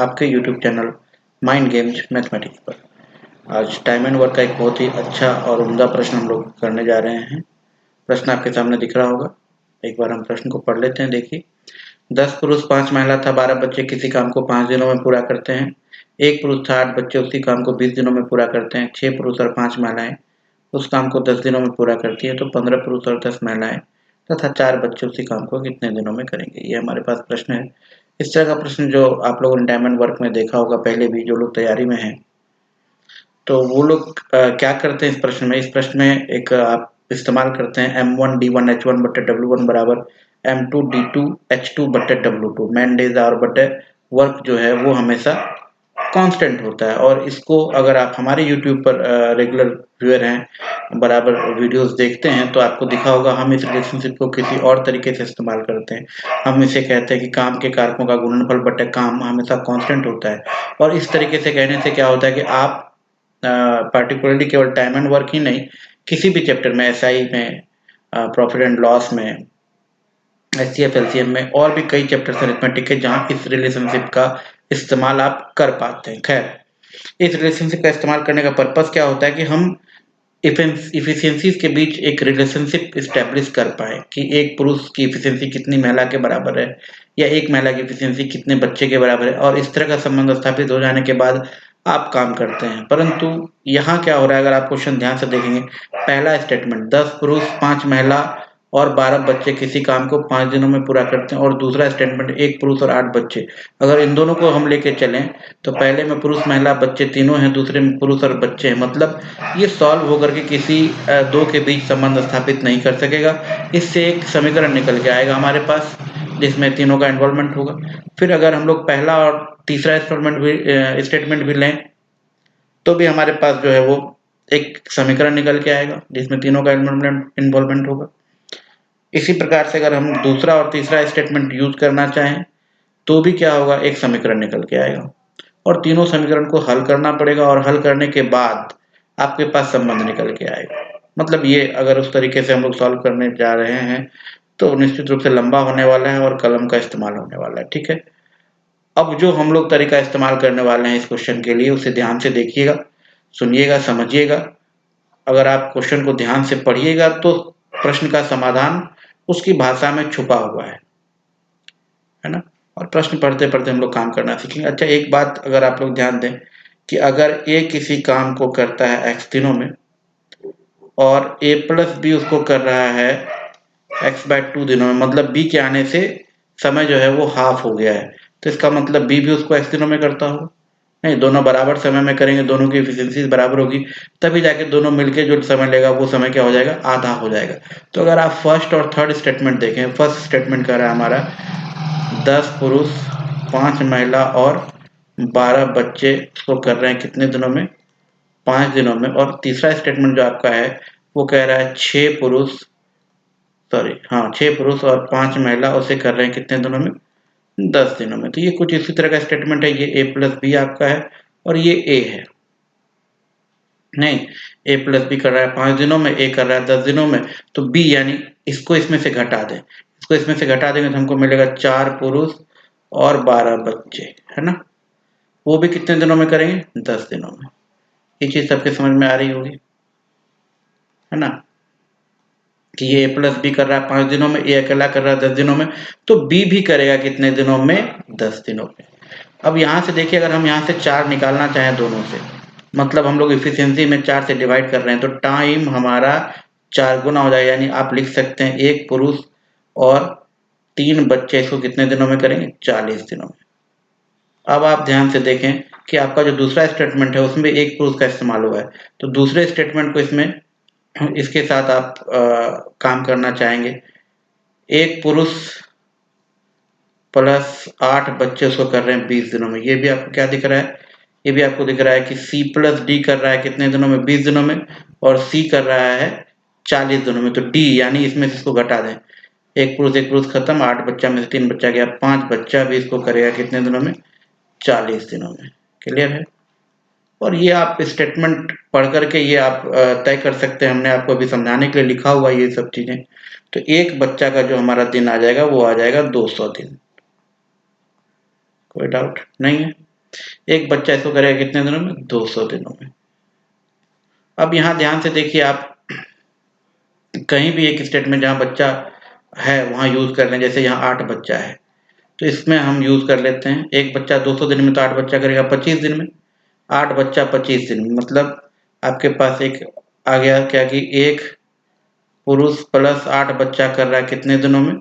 आपके YouTube channel mind games mathematics पर। आज टाइम एंड वर्क का एक बहुत ही अच्छा और उम्दा प्रश्न हम लोग करने जा रहे हैं। प्रश्न आपके सामने दिख रहा होगा। एक बार हम प्रश्न को पढ़ लेते हैं। देखिए, 10 पुरुष 5 महिला था, 12 बच्चे किसी काम को 5 दिनों में पूरा करते हैं। 1 पुरुष था, 8 बच्चे उसी काम को 20 दिनों में पूरा करते हैं। 6 पुरुष और 5 महिलाएं उस काम को 10 दिनों में पूरा करती है, तो 15 पुरुष और 10 महिलाएं तथा 4 बच्चे उसी काम को कितने दिनों में करेंगे। ये हमारे पास प्रश्न है। इस तरह का प्रश्न जो आप लोगों ने टाइम एंड वर्क में देखा होगा पहले भी, जो लोग तैयारी में हैं, तो वो लोग क्या करते हैं इस प्रश्न में एक आप इस्तेमाल करते हैं M1D1H1 बटे W1 बराबर M2D2H2 बटे W2। मैन डेज आवर बटे वर्क जो है वो हमेशा कांस्टेंट होता है। और इसको अगर आप हमारे यूट्यूब पर रेगुलर व्यूअर हैं, बराबर वीडियोस देखते हैं, तो आपको दिखा होगा हम इस रिलेशनशिप को किसी और तरीके से इस्तेमाल करते हैं। हम इसे कहते हैं कि काम के कारकों का गुणनफल बटे काम हमेशा कांस्टेंट होता है। और इस तरीके से कहने से क्या होता है कि आप पार्टिकुलरली केवल टाइम एंड वर्क ही नहीं, किसी भी चैप्टर में, एसआई में, प्रॉफिट एंड लॉस में, एचसीएफ एलसीएम में और भी कई चैप्टर्स अरिथमेटिक के जहाँ इस रिलेशनशिप का इस्तेमाल आप कर पाते हैं। खैर, इस रिलेशनशिप का इस्तेमाल करने का पर्पस क्या होता है कि हम इफिशियंसीज के बीच एक रिलेशनशिप इस्टेब्लिश कर पाए कि एक पुरुष की इफिशियंसी कितनी महिला के बराबर है, या एक महिला की इफिशियंसी कितने बच्चे के बराबर है। और इस तरह का संबंध स्थापित हो जाने के बाद आप काम करते हैं। परंतु यहाँ क्या हो रहा है, अगर आप क्वेश्चन ध्यान से देखेंगे, पहला स्टेटमेंट 10 पुरुष 5 महिला और 12 बच्चे किसी काम को 5 दिनों में पूरा करते हैं, और दूसरा स्टेटमेंट 1 पुरुष और 8 बच्चे। अगर इन दोनों को हम लेके चलें तो पहले में पुरुष महिला बच्चे तीनों हैं, दूसरे में पुरुष और बच्चे हैं। मतलब ये सॉल्व होकर के किसी दो के बीच संबंध स्थापित नहीं कर सकेगा। इससे एक समीकरण निकल के आएगा हमारे पास जिसमें तीनों का इन्वॉल्वमेंट होगा। फिर अगर हम लोग पहला और तीसरा स्टेटमेंट भी लें तो भी हमारे पास जो है वो एक समीकरण निकल के आएगा जिसमें तीनों का इन्वॉल्वमेंट होगा। इसी प्रकार से अगर हम दूसरा और तीसरा स्टेटमेंट यूज करना चाहें तो भी क्या होगा, एक समीकरण निकल के आएगा। और तीनों समीकरण को हल करना पड़ेगा, और हल करने के बाद आपके पास संबंध निकल के आएगा। मतलब ये अगर उस तरीके से हम लोग सॉल्व करने जा रहे हैं तो निश्चित रूप से लंबा होने वाला है और कलम का इस्तेमाल होने वाला है। ठीक है, अब जो हम लोग तरीका इस्तेमाल करने वाले हैं इस क्वेश्चन के लिए, उसे ध्यान से देखिएगा, सुनिएगा, समझिएगा। अगर आप क्वेश्चन को ध्यान से पढ़िएगा तो प्रश्न का समाधान उसकी भाषा में छुपा हुआ है ना। और प्रश्न पढ़ते पढ़ते हम लोग काम करना सीखेंगे। अच्छा, एक बात अगर आप लोग ध्यान दें कि अगर ए किसी काम को करता है x दिनों में और a प्लस बी उसको कर रहा है x/2 दिनों में, मतलब b के आने से समय जो है वो हाफ हो गया है, तो इसका मतलब b भी उसको x दिनों में करता होगा। नहीं, दोनों बराबर समय में करेंगे, दोनों की एफिशिएंसी बराबर होगी, तभी जाके दोनों मिलके जो समय लेगा वो समय क्या हो जाएगा, आधा हो जाएगा। तो अगर आप फर्स्ट और थर्ड स्टेटमेंट देखें, फर्स्ट स्टेटमेंट कह रहा है हमारा 10 पुरुष 5 महिला और 12 बच्चे उसको कर रहे हैं कितने दिनों में, 5 दिनों में। और तीसरा स्टेटमेंट जो आपका है वो कह रहा है 6 पुरुष और 5 महिला उसे कर रहे हैं कितने दिनों में, 10 दिनों में। तो ये कुछ इसी तरह का स्टेटमेंट है। ये a प्लस बी आपका है और ये a है। नहीं, a प्लस बी कर रहा है 5 दिनों में, a कर रहा है 10 दिनों में, तो b यानी इसको इसमें से घटा दें। इसको इसमें से घटा देंगे तो हमको मिलेगा 4 पुरुष और 12 बच्चे, है ना। वो भी कितने दिनों में करेंगे, 10 दिनों में। ये चीज सबके समझ में आ रही होगी, है ना, कि ये a प्लस बी कर रहा है 5 दिनों में, a अकेला कर रहा है 10 दिनों में, तो b भी करेगा कितने दिनों में, 10 दिनों में। अब यहाँ से देखिए, अगर हम यहाँ से 4 निकालना चाहें दोनों से, मतलब हम लोग इफिशियंसी में 4 से डिवाइड कर रहे हैं, तो टाइम हमारा 4 गुना हो जाएगा। यानी आप लिख सकते हैं 1 पुरुष और 3 बच्चे इसको कितने दिनों में करेंगे, 40 दिनों में। अब आप ध्यान से देखें कि आपका जो दूसरा स्टेटमेंट है उसमें 1 पुरुष का इस्तेमाल हुआ है, तो दूसरे स्टेटमेंट को इसके साथ आप काम करना चाहेंगे। 1 पुरुष प्लस 8 बच्चे उसको कर रहे हैं 20 दिनों में। ये भी आपको क्या दिख रहा है, ये भी आपको दिख रहा है कि C प्लस डी कर रहा है कितने दिनों में, 20 दिनों में, और C कर रहा है 40 दिनों में। तो D यानी इसमें से इसको घटा दें, 1 पुरुष खत्म, 8 बच्चा में से 3 बच्चा गया, 5 बच्चा भी इसको करेगा कितने दिनों में, 40 दिनों में। क्लियर है। और ये आप स्टेटमेंट पढ़ करके ये आप तय कर सकते हैं, हमने आपको अभी समझाने के लिए लिखा हुआ ये सब चीजें। तो एक बच्चा का जो हमारा दिन आ जाएगा वो आ जाएगा 200 दिन। कोई डाउट नहीं है। एक बच्चा इसको करेगा कितने दिनों में? 200 दिनों में। अब यहाँ ध्यान से देखिए आप, कहीं भी एक स्टेटमेंट जहाँ बच्चा है वहाँ यूज़ कर लें। जैसे यहाँ 8 बच्चा है तो इसमें हम यूज़ कर लेते हैं। एक बच्चा 200 दिन में, तो 8 बच्चा करेगा 25 दिन में। 8 बच्चा 25 दिन में, मतलब आपके पास एक आ गया क्या कि एक पुरुष प्लस 8 बच्चा कर रहा है कितने दिनों में?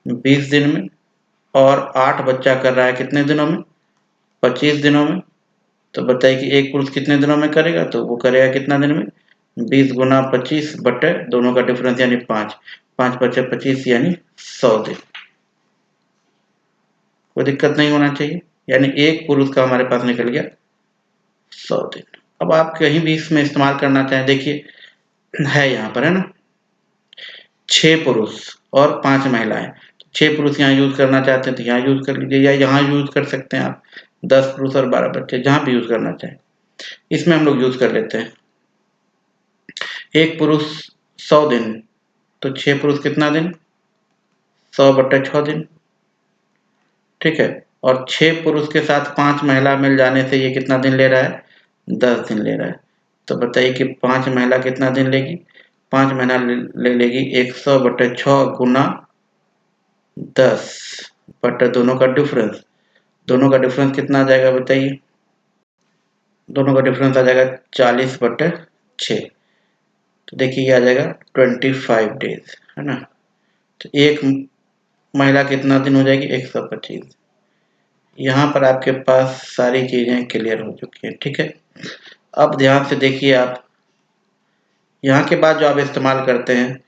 20 दिन में। और 8 बच्चा कर रहा है कितने दिनों में? 25 दिनों में। तो बताइए कि एक पुरुष कितने दिनों में करेगा? तो वो करेगा कितना दिन में? 20 गुना 25 बटे दोनों का डिफरेंस यानी 5। 5 बचे 25 यानी 100 दिन। कोई दिक्कत नहीं होना चाहिए। यानी एक पुरुष का हमारे पास निकल गया 100 दिन। अब आप कहीं भी इसमें इस्तेमाल करना चाहें, देखिए है यहाँ पर, है ना, 6 पुरुष और 5 महिलाएं। 6 पुरुष यहाँ यूज करना चाहते हैं तो यहाँ यूज कर लीजिए, या यहाँ यूज कर सकते हैं आप 10 पुरुष और 12 बच्चे, जहाँ भी यूज करना चाहें। इसमें हम लोग यूज कर लेते हैं एक पुरुष 100 दिन, तो 6 पुरुष कितना दिन? 100 बटे 6 दिन। ठीक है। और 6 पुरुष के साथ 5 महिला मिल जाने से ये कितना दिन ले रहा है? 10 दिन ले रहा है। तो बताइए कि 5 महिला कितना दिन लेगी? 5 महिला ले लेगी 100 बटे 6 गुना 10 बटे दोनों का डिफरेंस। दोनों का डिफरेंस कितना आ जाएगा बताइए? दोनों का डिफरेंस आ जाएगा 40 बटे 6। तो देखिए ये आ जाएगा 25 डेज, है ना। तो एक महिला कितना दिन हो जाएगी? 125। यहाँ पर आपके पास सारी चीजें क्लियर हो चुकी हैं। ठीक है। अब ध्यान से देखिए आप, यहाँ के बाद जो आप इस्तेमाल करते हैं,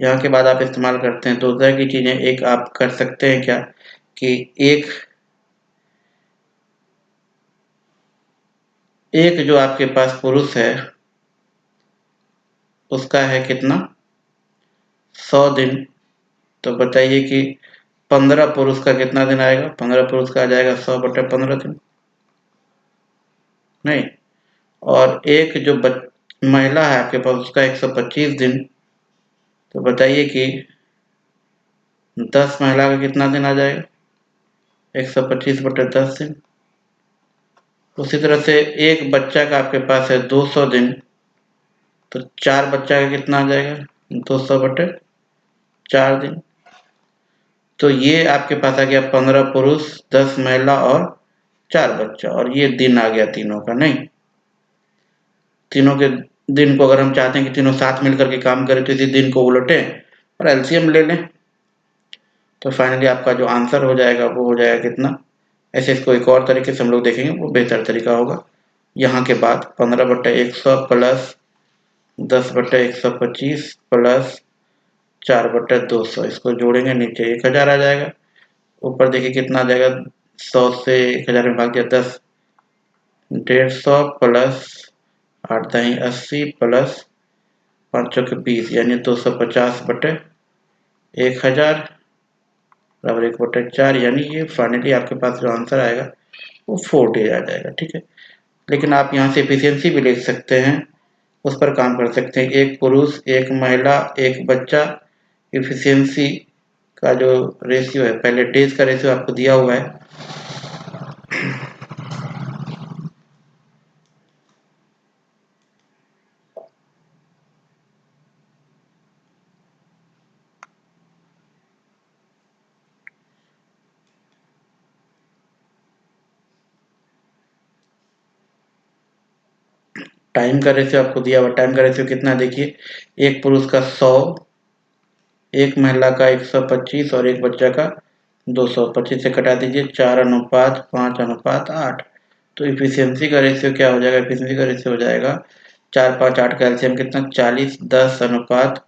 यहाँ के बाद आप इस्तेमाल करते हैं दो तरह की चीजें। एक आप कर सकते हैं क्या कि एक जो आपके पास पुरुष है उसका है कितना? 100 दिन। तो बताइए कि 15 पुरुष का कितना दिन आएगा? 15 पुरुष का आ जाएगा 100 बटे 15 दिन। नहीं। और एक जो महिला है आपके पास उसका 125 दिन। तो बताइए कि 10 महिला का कितना दिन आ जाएगा? 125 बटे 10 दिन। उसी तरह से एक बच्चा का आपके पास है 200 दिन, तो 4 बच्चा का कितना आ जाएगा? 200 बटे 4 दिन। तो ये आपके पास आ गया 15 पुरुष, 10 महिला और 4 बच्चा, और ये दिन आ गया तीनों का। नहीं, तीनों के दिन को अगर हम चाहते हैं कि तीनों साथ मिलकर के काम करें तो इसी दिन को उलटें और एलसीएम ले लें। तो फाइनली आपका जो आंसर हो जाएगा वो हो जाएगा कितना? ऐसे इसको एक और तरीके से हम लोग देखेंगे, वो बेहतर तरीका होगा। यहाँ के बाद 15 बटे 100 प्लस 10 बटे 125 प्लस 4 बटे 200, इसको जोड़ेंगे नीचे 1000 आ जाएगा। ऊपर देखिए कितना आ जाएगा? 100 से 1000 में भाग दिया 10, 150 प्लस 8 दही 80 प्लस 5 चौके 20 यानी 250 बटे 1000 बराबर 1 बटे 4, यानी ये फाइनली आपके पास जो आंसर आएगा वो 4 डेज आ जाएगा। ठीक है। लेकिन आप यहाँ से एफिशिएंसी भी लिख सकते हैं, उस पर काम कर सकते हैं। एक पुरुष, एक महिला, एक बच्चा, एफिशिएंसी का जो रेशियो है, पहले डेज का रेशियो आपको दिया हुआ है। टाइम का रेशियो आपको दिया हुआ। टाइम का रेशियो कितना देखिए, एक पुरुष का 100, एक महिला का 125 और एक बच्चा का 200। 25 से कटा दीजिए, 4:5:8। तो इफिशियंसी का रेशियो क्या हो जाएगा? इफिशियंसी का रेशियो हो जाएगा 4, 5, 8 का एलसीएम कितना? 40, 10:5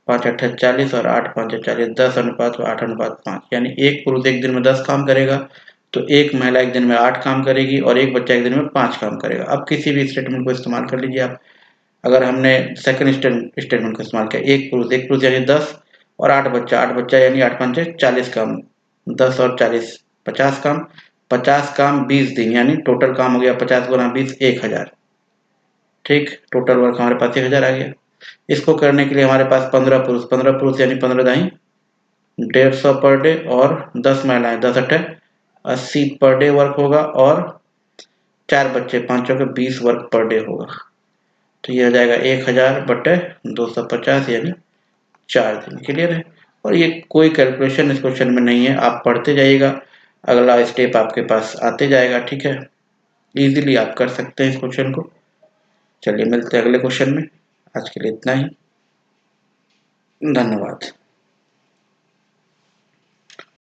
8 40 और 8 5 40, 10:8:5, यानी एक पुरुष एक दिन में 10 काम करेगा, तो एक महिला एक दिन में 8 काम करेगी और एक बच्चा एक दिन में 5 काम करेगा। अब किसी भी स्टेटमेंट को इस्तेमाल कर लीजिए आप। अगर हमने सेकंड स्टेटमेंट को इस्तेमाल किया, एक पुरुष यानी 10 और 8 बच्चा, 8 बच्चा यानी 8 5 40 काम, 10 और 40 50 काम, 50 काम 20 दिन, यानी टोटल काम हो गया 50 गुना 20 1000। ठीक, टोटल वर्क हमारे पास 1000 आ गया। इसको करने के लिए हमारे पास 15 पुरुष यानी 15 दाई 150 पर डे और 10 महिलाएं 10 8 80 पर डे वर्क होगा, और 4 बच्चे 5 चौके 20 वर्क पर डे होगा। तो ये हो जाएगा 1000 बटे 250 यानी 4 दिन। क्लियर है। और ये कोई कैलकुलेशन इस क्वेश्चन में नहीं है, आप पढ़ते जाइएगा, अगला स्टेप आपके पास आते जाएगा। ठीक है, इजीली आप कर सकते हैं इस क्वेश्चन को। चलिए मिलते हैं अगले क्वेश्चन में। आज के लिए इतना ही। धन्यवाद।